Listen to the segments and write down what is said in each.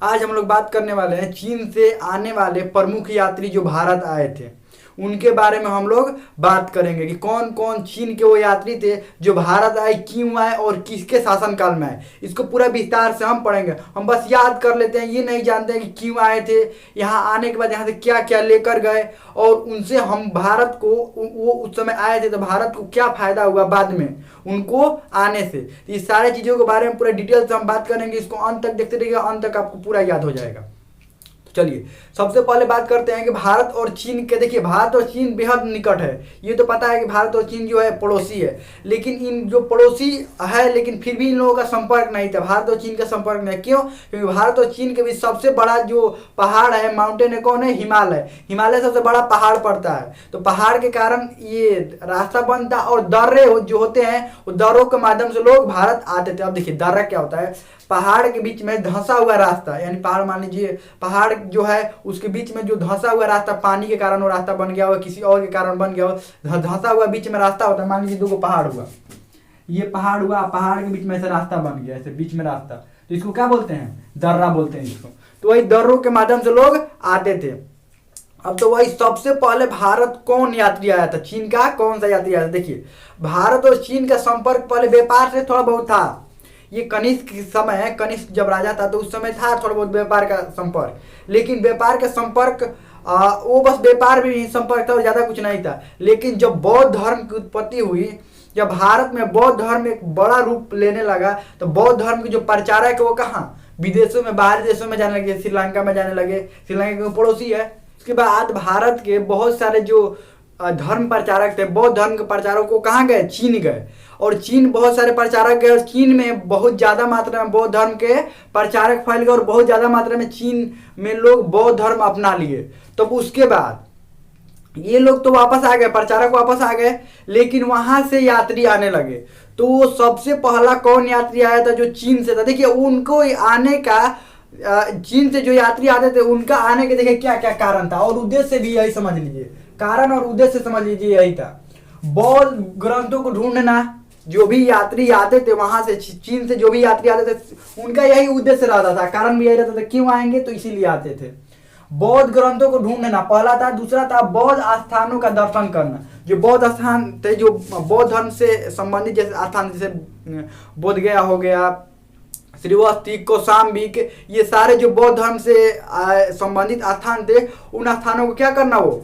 आज हम लोग बात करने वाले हैं चीन से आने वाले प्रमुख यात्री जो भारत आए थे उनके बारे में हम लोग बात करेंगे कि कौन कौन चीन के वो यात्री थे जो भारत आए, क्यों आए और किसके शासनकाल में आए। इसको पूरा विस्तार से हम पढ़ेंगे। हम बस याद कर लेते हैं, ये नहीं जानते हैं कि क्यों आए थे, यहाँ आने के बाद यहाँ से क्या क्या लेकर गए और उनसे हम भारत को, वो उस समय आए थे तो भारत को क्या फायदा हुआ बाद में उनको आने से। तो ये सारे चीज़ों के बारे में पूरा डिटेल से हम बात करेंगे। इसको अंत तक देखते रहिएगा, अंत तक आपको पूरा याद हो जाएगा। चलिए सबसे पहले बात करते हैं कि भारत और चीन के। देखिए भारत और चीन बेहद निकट है, ये तो पता है कि भारत और चीन जो है पड़ोसी है, लेकिन इन जो पड़ोसी है लेकिन फिर भी इन लोगों का संपर्क नहीं था। भारत और चीन का संपर्क नहीं, क्यों? क्योंकि भारत और चीन के बीच सबसे बड़ा जो पहाड़ है, माउंटेन है, कौन है? हिमालय। हिमालय सबसे बड़ा पहाड़ पड़ता है, तो पहाड़ के कारण ये रास्ता बनता और दर्रे जो होते हैं वो दर्रों के माध्यम से लोग भारत आते थे। अब देखिए दर्रा क्या होता है? पहाड़ के बीच में धंसा हुआ रास्ता, यानी पहाड़ मान लीजिए, पहाड़ जो है उसके बीच में जो धंसा हुआ रास्ता, पानी के कारण वो रास्ता बन गया हो, किसी और के कारण बन गया हो, धंसा हुआ बीच में रास्ता होता है। मान लीजिए 2 पहाड़ हुआ, ये पहाड़ हुआ, पहाड़ के बीच में ऐसे रास्ता बन गया, ऐसे बीच में रास्ता, तो इसको क्या बोलते हैं? दर्रा बोलते हैं इसको। तो वही दर्रों के माध्यम से लोग आते थे। अब तो वही सबसे पहले भारत कौन यात्री आया था? चीन का कौन सा यात्री आया था? देखिए भारत और चीन का संपर्क पहले व्यापार से थोड़ा बहुत था। ये कनिष्क समय है, कनिष्क जब राजा था तो उस समय था थोड़ा बहुत व्यापार का संपर्क, लेकिन व्यापार का संपर्क वो बस व्यापार भी संपर्क था और ज़्यादा कुछ नहीं था। लेकिन जब बौद्ध धर्म की उत्पत्ति हुई, जब भारत में बौद्ध धर्म एक बड़ा रूप लेने लगा, तो बौद्ध धर्म के जो प्रचारक है वो कहाँ? विदेशों में, बाहरी देशों में जाने लगे, श्रीलंका में जाने लगे। श्रीलंका के पड़ोसी है। उसके बाद भारत के बहुत सारे जो धर्म प्रचारक थे, बौद्ध धर्म के प्रचारक को कहाँ गए? चीन गए। और चीन बहुत सारे प्रचारक गए और चीन में बहुत ज़्यादा मात्रा में बौद्ध धर्म के प्रचारक फैल गए और बहुत ज़्यादा मात्रा में चीन में लोग बौद्ध धर्म अपना लिए। तो उसके बाद ये लोग तो वापस आ गए, प्रचारक वापस आ गए, लेकिन वहाँ से यात्री आने लगे। तो सबसे पहला कौन यात्री आया था? जो चीन से था। देखिए उनको आने का, चीन से जो यात्री आते थे उनका आने के देखिए क्या क्या कारण था और उद्देश्य भी यही समझ लीजिए। कारण और उद्देश्य समझ लीजिए यही था। बौद्ध ग्रंथों को ढूंढना। जो भी यात्री आते थे वहां से, चीन से जो भी यात्री आते थे उनका यही उद्देश्य रहता था, कारण भी यही रहता था, क्यों आएंगे? तो इसीलिए आते थे। बौद्ध ग्रंथों को ढूंढना पहला था। दूसरा था बौद्ध स्थानों का दर्शन करना। जो बौद्ध स्थान थे, जो बौद्ध धर्म से संबंधित जैसे स्थान, जैसे बोध गया हो गया, श्रीवस्ती, कौशाम्बी, ये सारे जो बौद्ध धर्म से संबंधित स्थान थे, उन स्थानों को क्या करना? वो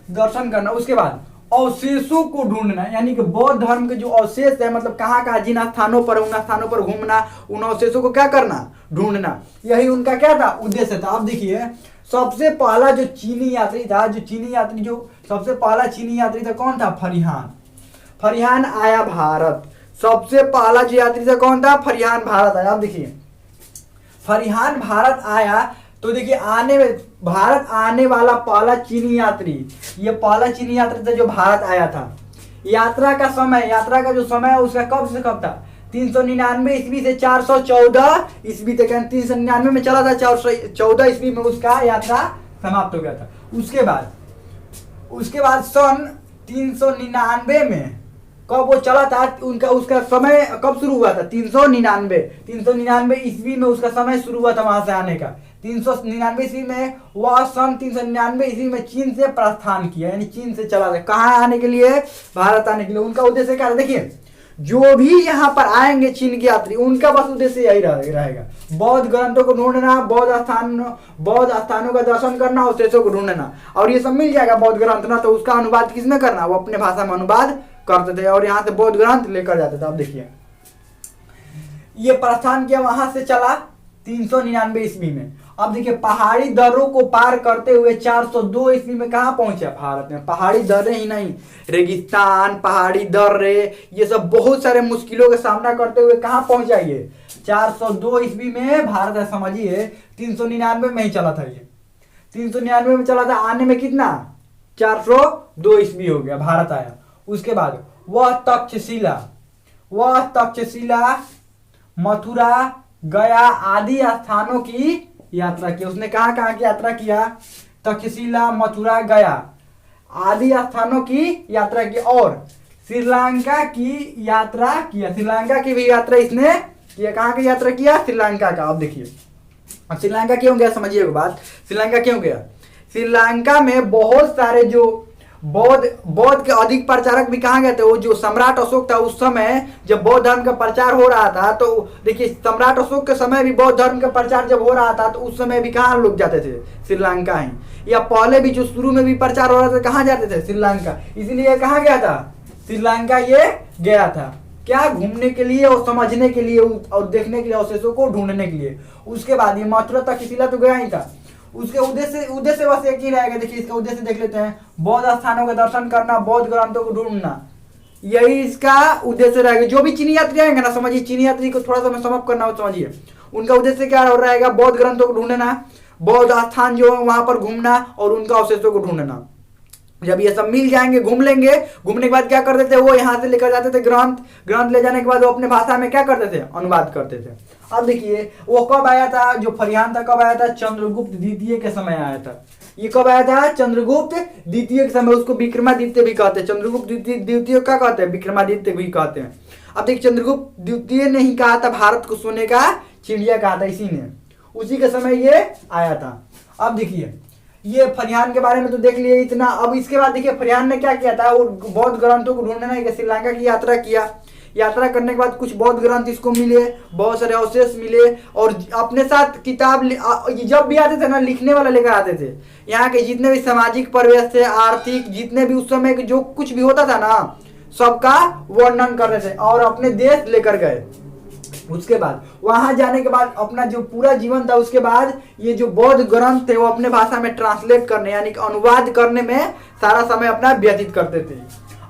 दर्शन करना। उसके बाद अवशेषों को ढूंढना, यानी कि बौद्ध धर्म के जो अवशेष है, मतलब कहाँ कहाँ जिन स्थानों पर, उन स्थानों पर घूमना, उन अवशेषों को क्या करना? ढूंढना। यही उनका क्या था? उद्देश्य था। अब देखिए सबसे पहला जो चीनी यात्री था, जो सबसे पहला चीनी यात्री था कौन था? फरिहान। फरिहान आया भारत। सबसे पहला जो यात्री था कौन था? फरिहान भारत आया। अब देखिए फरिहान भारत आया तो देखिए भारत आने वाला पहला चीनी यात्री, ये पहला चीनी यात्री था जो भारत आया था। यात्रा का जो समय है उसका कब से कब था? 399 ईस्वी से 414 ईस्वी तक। 399 में चला था, 414 ईस्वी में उसका यात्रा समाप्त हो गया था। उसके बाद सन 399 में कब वो चला था? उसका समय कब शुरू हुआ था? 399 ईस्वी में उसका समय शुरू हुआ था वहां से आने का। 399 ईस्वी में वह सन 399 ईस्वी में चीन से प्रस्थान किया, यानी चीन से चला था। कहाँ आने के लिए? भारत आने के लिए। उनका उद्देश्य क्या है? देखिए जो भी यहाँ पर आएंगे चीन के यात्री, उनका बस उद्देश्य यही रहेगा, बौद्ध ग्रंथों को ढूंढना, बौद्ध स्थानों का दर्शन करना, अवशेषों को ढूंढना। और ये सब मिल जाएगा बौद्ध ग्रंथ ना, तो उसका अनुवाद किसमें करना? वो अपने भाषा में अनुवाद करते थे और यहाँ से बौद्ध ग्रंथ लेकर जाते थे। अब देखिए ये प्रस्थान किया, वहां से चला 399 ईस्वी में। अब देखिए पहाड़ी दर्रों को पार करते हुए 402 ईस्वी में कहाँ पहुंचा? भारत में। पहाड़ी दर्रे ही नहीं, रेगिस्तान, पहाड़ी दर्रे, ये सब बहुत सारे मुश्किलों का सामना करते हुए कहाँ पहुंचा? ये 402 ईस्वी में भारत है। समझिए 399 में ही चला था, ये 399 में चला था। आने में कितना? 402 ईस्वी हो गया, भारत आया। उसके बाद वह तक्षशिला, मथुरा, गया आदि स्थानों की यात्रा की। उसने कहाँ कहाँ की यात्रा किया? तक्षशिला, मथुरा, गया आदि स्थानों की यात्रा की और श्रीलंका की यात्रा किया। श्रीलंका की भी यात्रा इसने किया। कहाँ की यात्रा किया? श्रीलंका का। अब देखिए अब श्रीलंका क्यों गया, समझिए बात, श्रीलंका क्यों गया। श्रीलंका में बहुत सारे जो बौद्ध के अधिक प्रचारक भी कहाँ गए थे। वो जो सम्राट अशोक था उस समय जब बौद्ध धर्म का प्रचार हो रहा था, तो देखिए सम्राट अशोक के समय भी बौद्ध धर्म का प्रचार जब हो रहा था तो उस समय भी कहाँ लोग जाते थे, श्रीलंका ही। या पहले भी जो शुरू में भी प्रचार हो रहा था कहाँ जाते थे, श्रीलंका। इसीलिए कहाँ गया था, श्रीलंका ये गया था, क्या घूमने के लिए और समझने के लिए और देखने के लिए, अवशेषों को ढूंढने के लिए। उसके बाद ये मथुरा तक्षशिला तो गया ही था। उसके उद्देश्य बस एक ही रहेगा। देखिए इसका उद्देश्य देख लेते हैं, बौद्ध स्थानों का दर्शन करना, बौद्ध ग्रंथों को ढूंढना, यही इसका उद्देश्य रहेगा। जो भी चीनी यात्री आएंगे ना, समझिए चीनी यात्री को थोड़ा सा मैं समाप्त करना हो, समझिए उनका उद्देश्य क्या रहेगा, बौद्ध ग्रंथों को ढूंढना, बौद्ध स्थान जो है वहां पर घूमना और उनका अवशेषों को ढूंढना। जब ये सब मिल जाएंगे, घूम लेंगे, घूमने के बाद क्या करते थे, वो यहाँ से लेकर जाते थे ग्रंथ ले जाने के बाद वो अपने भाषा में क्या करते थे, अनुवाद करते थे। अब देखिए वो कब आया था, जो फरियान था कब आया था, चंद्रगुप्त द्वितीय के समय आया था। ये कब आया था, चंद्रगुप्त द्वितीय के समय। उसको विक्रमादित्य भी कहते हैं, चंद्रगुप्त द्वितीय क्या कहते हैं, विक्रमादित्य भी कहते हैं। अब देखिए चंद्रगुप्त द्वितीय ने ही कहा था भारत को सोने का चिड़िया कहा था, इसी ने, उसी के समय ये आया था। अब देखिए ये फरियान के बारे में तो देख लिए इतना। अब इसके बाद देखिए फरियान ने क्या किया था, वो बौद्ध ग्रंथों को ढूंढने श्रीलंका की यात्रा किया। यात्रा करने के बाद कुछ बौद्ध ग्रंथ इसको मिले, बहुत सारे अवशेष मिले, और अपने साथ किताब जब भी आते थे ना, लिखने वाला लेकर आते थे। यहाँ के जितने भी सामाजिक परिवेश थे, आर्थिक, जितने भी उस समय जो कुछ भी होता था ना, सबका वर्णन कर रहे थे और अपने देश लेकर गए। उसके बाद वहां जाने के बाद अपना जो पूरा जीवन था, उसके बाद ये जो बौद्ध ग्रंथ थे वो अपने भाषा में ट्रांसलेट करने यानी कि अनुवाद करने में सारा समय अपना व्यतीत करते थे।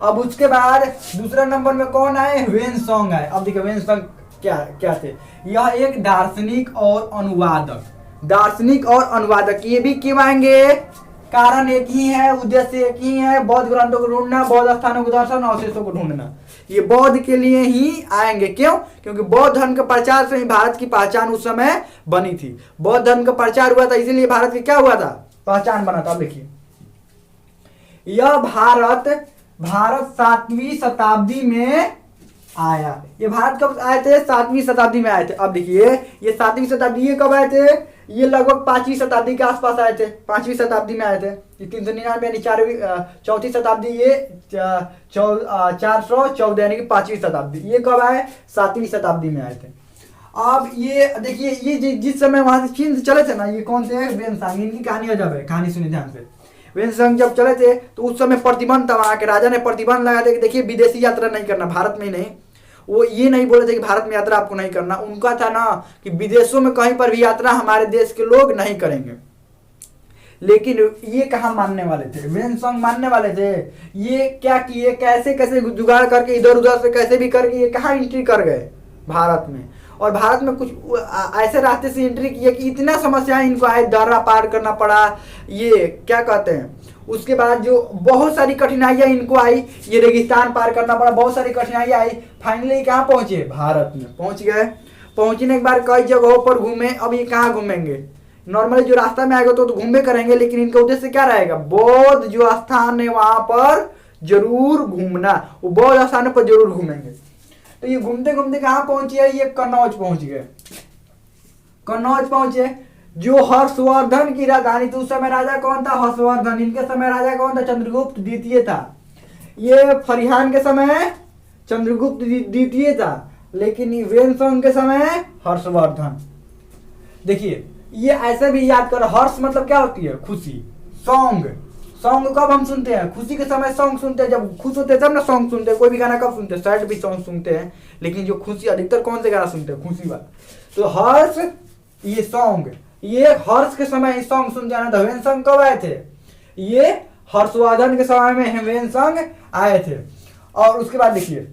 अब उसके बाद दूसरा नंबर में कौन आए, ह्वेनसांग आए। अब देखिए ह्वेनसांग क्या थे, यह एक दार्शनिक और अनुवादक। ये भी क्यों आएंगे, कारण एक ही है, उद्देश्य एक ही है, बौद्ध ग्रंथों को ढूंढना, बौद्ध स्थानों को दर्शन, अवशेषों को ढूंढना। ये बौद्ध के लिए ही आएंगे। क्यों, क्योंकि बौद्ध धर्म के प्रचार से ही भारत की पहचान उस समय बनी थी। बौद्ध धर्म का प्रचार हुआ था, इसीलिए भारत की क्या हुआ था, पहचान बना था। देखिए यह भारत 7वीं शताब्दी में आया। ये भारत कब आए थे, 7वीं शताब्दी में आए थे। अब देखिए ये 7वीं शताब्दी, ये कब आए थे, ये लगभग 5वीं शताब्दी के आसपास आए थे, 5वीं शताब्दी में आए थे। 399 यानी 4वीं शताब्दी, ये 414 यानी कि 5वीं शताब्दी। ये कब आए, 7वीं शताब्दी में आए थे। अब ये देखिए ये जिस समय वहां से चीन से चले थे ना, ये कौन से ह्वेनसांग, इनकी कहानी अजब है, कहानी सुनिए ध्यान से। ह्वेनसांग जब चले थे तो उस समय प्रतिबंध था, वहां के राजा ने प्रतिबंध लगाया था कि देखिए विदेशी यात्रा नहीं करना, भारत में ही नहीं। वो ये नहीं बोले थे कि भारत में यात्रा आपको नहीं करना, उनका था ना कि विदेशों में कहीं पर भी यात्रा हमारे देश के लोग नहीं करेंगे। लेकिन ये कहाँ मानने वाले थे, ह्वेनसांग मानने वाले थे। ये क्या किए, कैसे जुगाड़ करके इधर उधर से कैसे भी करके ये कहाँ एंट्री कर गए भारत में। और भारत में कुछ ऐसे रास्ते से एंट्री किए कि इतना समस्याएं इनको आए, दर्रा पार करना पड़ा, ये क्या कहते हैं। उसके बाद जो बहुत सारी कठिनाइयां इनको आई, ये रेगिस्तान पार करना पड़ा, बहुत सारी कठिनाइयां आई। फाइनली कहाँ पहुंचे, भारत में पहुंच गए। पहुंचने के बाद कई जगहों पर घूमे। अब ये कहाँ घूमेंगे, नॉर्मली जो रास्ता में आएगा तो घूमे करेंगे, लेकिन इनका उद्देश्य क्या रहेगा, बौद्ध जो स्थान है वहां पर जरूर घूमना, वो बौद्ध स्थान पर जरूर घूमेंगे। तो ये घूमते घूमते कहाँ पहुंचे, ये कन्नौज पहुंच गए। कन्नौज पहुंचे जो हर्षवर्धन की राजधानी थी। उस समय राजा कौन था, हर्षवर्धन। इनके समय राजा कौन था, चंद्रगुप्त द्वितीय था। ये फरियान के समय चंद्रगुप्त द्वितीय था, लेकिन ह्वेनसांग के समय हर्षवर्धन। देखिए ये ऐसे भी याद करो, हर्ष मतलब क्या होती है, खुशी। सॉन्ग कब हम सुनते हैं, खुशी के समय सॉन्ग सुनते हैं, जब खुश होते हैं तब ना सॉन्ग सुनते हैं। कोई भी गाना कब सुनते हैं, सैड भी सॉन्ग सुनते हैं, लेकिन जो खुशी, अधिकतर कौन से गाना सुनते हैं, खुशी वाला। तो हर्ष, ये सॉन्ग, ये हर्ष के समय ही सॉन्ग सुनते हैं। तो ह्वेनसांग कब आए थे, ये हर्षवर्धन के समय में ह्वेनसांग आए थे। और उसके बाद देखिए,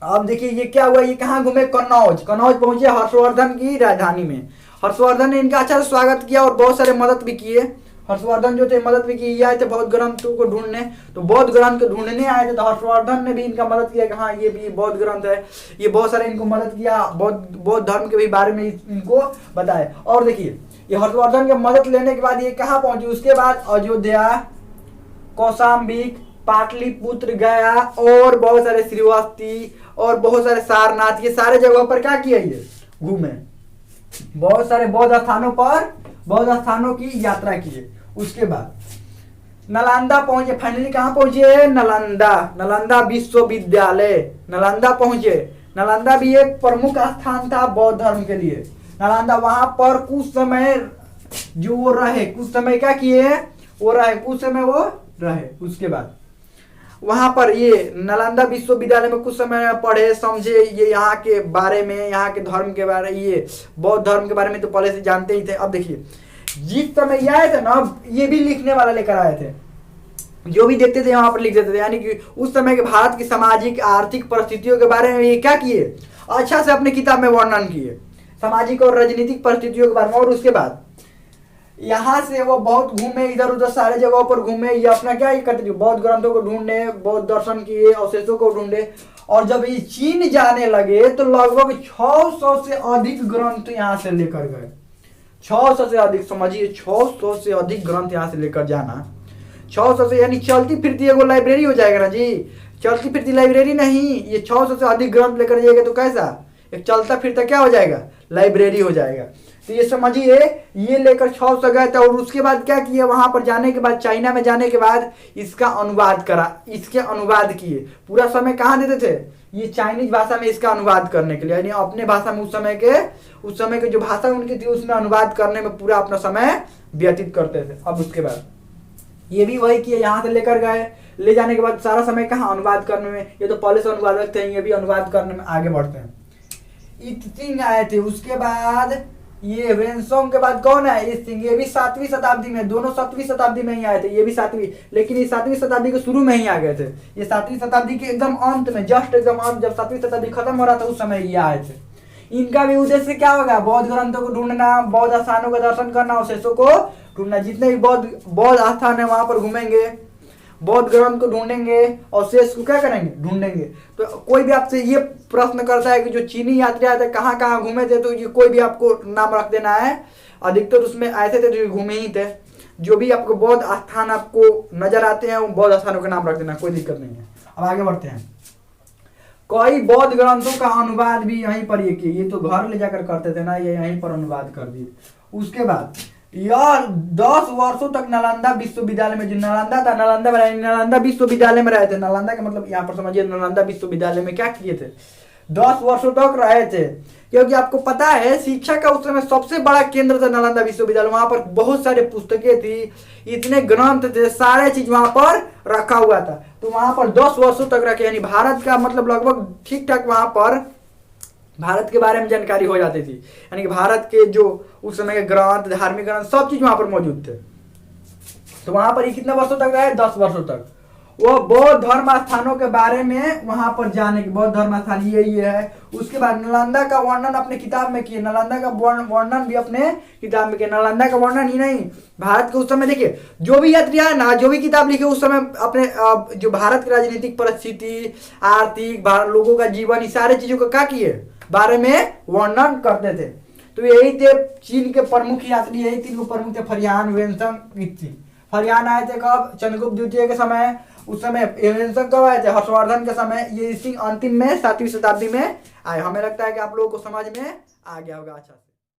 अब देखिए ये क्या हुआ, ये कहाँ घूमे, कन्नौज पहुंचे, हर्षवर्धन की राजधानी में। हर्षवर्धन ने इनका अच्छा से स्वागत किया और बहुत सारे मदद भी किए। हर्षवर्धन जो थे मदद भी की, ये आए थे बौद्ध ग्रंथों को ढूंढने। तो बौद्ध ग्रंथ को ढूंढने आए थे, तो हर्षवर्धन ने भी इनका मदद किया कि हाँ ये भी बौद्ध ग्रंथ है। ये बहुत सारे इनको मदद किया, बौद्ध धर्म के भी बारे में इनको बताए। और देखिए ये हर्षवर्धन की मदद लेने के बाद ये कहाँ पहुंचे, उसके बाद अयोध्या, कौशाम्बी, पाटलिपुत्र, गया और बहुत सारे श्रीवस्ती और बहुत सारे सारनाथ, ये सारे जगहों पर क्या किया, ये घूमे। बहुत सारे बौद्ध स्थानों की यात्रा किए। उसके बाद नालंदा पहुंचे, फाइनली कहाँ पहुंचे? नालंदा विश्वविद्यालय नालंदा पहुंचे। नालंदा भी एक प्रमुख स्थान था बौद्ध धर्म के लिए। नालंदा वहां पर कुछ समय जो वो रहे, कुछ समय क्या किए? वो रहे, कुछ समय वो रहे। उसके बाद वहां पर ये नालंदा विश्वविद्यालय में कुछ समय पढ़े, समझे ये यहाँ के बारे में, यहाँ के धर्म के बारे में, ये बौद्ध धर्म के बारे में तो पहले से जानते ही थे। अब देखिए जिस समय ये आए थे ना, ये भी लिखने वाला लेकर आए थे, जो भी देखते थे यहाँ पर लिख देते थे। यानी कि उस समय के भारत की सामाजिक आर्थिक परिस्थितियों के बारे में ये क्या किए? अच्छा से अपने किताब में वर्णन किए, सामाजिक और राजनीतिक परिस्थितियों के बारे में। और उसके बाद यहाँ से वो बहुत घूमे, इधर उधर सारे जगहों पर घूमे, ये अपना क्या करते थे? बौद्ध ग्रंथों को ढूंढे, बौद्ध दर्शन किए, अवशेषों को ढूंढे। और जब ये चीन जाने लगे तो लगभग 600 से अधिक ग्रंथ यहाँ से लेकर गए। 600 से अधिक, समझिए 600 से अधिक ग्रंथ यहाँ से लेकर जाना। 600 से यानी चलती फिरती एगो लाइब्रेरी हो जाएगा ना जी, चलती फिरती लाइब्रेरी नहीं, ये 600 से अधिक ग्रंथ लेकर जाएगा तो कैसा? एक चलता फिरता क्या हो जाएगा? लाइब्रेरी हो जाएगा। तो ये समझिए ये लेकर 600 गए थे। और उसके बाद क्या किए? वहां पर जाने के बाद, चाइना में जाने के बाद इसका अनुवाद करा, इसके अनुवाद किए। पूरा समय कहाँ देते थे? ये चाइनीज भाषा में इसका अनुवाद करने के लिए, यानी अपने भाषा में उस समय के जो भाषा उनकी थी उसमें अनुवाद करने में पूरा अपना समय व्यतीत करते थे। अब उसके बाद ये भी वही किए, यहाँ से लेकर गए, ले जाने के बाद सारा समय कहाँ? अनुवाद करने में। ये तो पहले से अनुवादक थे, ये भी अनुवाद करने में आगे बढ़ते हैं। इत्सिंग आए थे। उसके बाद ये वेनसोंग के बाद कौन है? इत्सिंग। ये भी 7वीं शताब्दी में, दोनों 7वीं शताब्दी में ही आए थे। ये भी 7वीं, लेकिन ये 7वीं शताब्दी के शुरू में ही आ गए थे। ये 7वीं शताब्दी के एकदम अंत में, जस्ट एकदम अंत, जब 7वीं शताब्दी खत्म हो रहा था उस समय ये आए थे। इनका भी उद्देश्य क्या होगा? बौद्ध ग्रंथों को ढूंढना, बौद्ध स्थानों का दर्शन करना, अवशेषों को ढूंढना। जितने भी बौद्ध स्थान है वहां पर घूमेंगे, बौद्ध ग्रंथ को ढूंढेंगे, अवशेष को क्या करेंगे? ढूंढेंगे। तो कोई भी आपसे ये प्रश्न करता है कि जो चीनी यात्री आए थे कहाँ कहाँ घूमे थे, तो ये कोई भी आपको नाम रख देना है। अधिकतर तो उसमें ऐसे थे जो घूमे ही थे। जो भी आपको बौद्ध स्थान आपको नजर आते हैं वो बौद्ध स्थानों का नाम रख देना, कोई दिक्कत नहीं है। अब आगे बढ़ते हैं। कई बौद्ध ग्रंथों का अनुवाद भी यहीं पर ये किए। ये तो घर ले जाकर करते थे ना, ये यहीं पर अनुवाद कर दिए। उसके बाद यह 10 वर्षों तक नालंदा विश्वविद्यालय में, जो नालंदा था, नालंदा विश्वविद्यालय में रहे थे। नालंदा का मतलब यहाँ पर समझिए नालंदा विश्वविद्यालय में क्या किए थे? 10 वर्षों तक रहे थे। क्योंकि आपको पता है शिक्षा का उस समय सबसे बड़ा केंद्र था नालंदा विश्वविद्यालय। वहां पर बहुत सारे पुस्तकें थी, इतने ग्रंथ थे, सारे चीज वहां पर रखा हुआ था। तो वहां पर 10 वर्षों तक रखे, यानी भारत का मतलब लगभग ठीक ठाक वहां पर भारत के बारे में जानकारी हो जाती थी। यानी कि भारत के जो उस समय के ग्रंथ, धार्मिक ग्रंथ, सब चीज वहां पर मौजूद थे। तो वहां पर ये कितने वर्षों तक रहे? 10 वर्षों तक। वो बौद्ध धर्म स्थानों के बारे में वहां पर जाने के, बौद्ध धर्म स्थान ये है। उसके बाद नालंदा का वर्णन अपने किताब में किए, नालंदा का वर्णन भी अपने किताब में किए। नालंदा का वर्णन ही नहीं, भारत के उस समय देखिए जो भी यात्री आए ना, जो भी किताब लिखे उस समय अपने जो भारत की राजनीतिक परिस्थिति, आर्थिक, लोगों का जीवन, इस सारे चीजों का क्या किए? बारे में वर्णन करते थे। तो यही थे चीन के प्रमुख यात्री, यही 3 प्रमुख थे, फरियान, वेनसंग, इत्सिंग। फरियान आए थे कब? चंद्रगुप्त द्वितीय के समय। उस समय वेनसंग कब आए थे? हर्षवर्धन के समय। ये इत्सिंग अंतिम में 7वीं शताब्दी में आए। हमें लगता है कि आप लोगों को समझ में आ गया होगा अच्छा।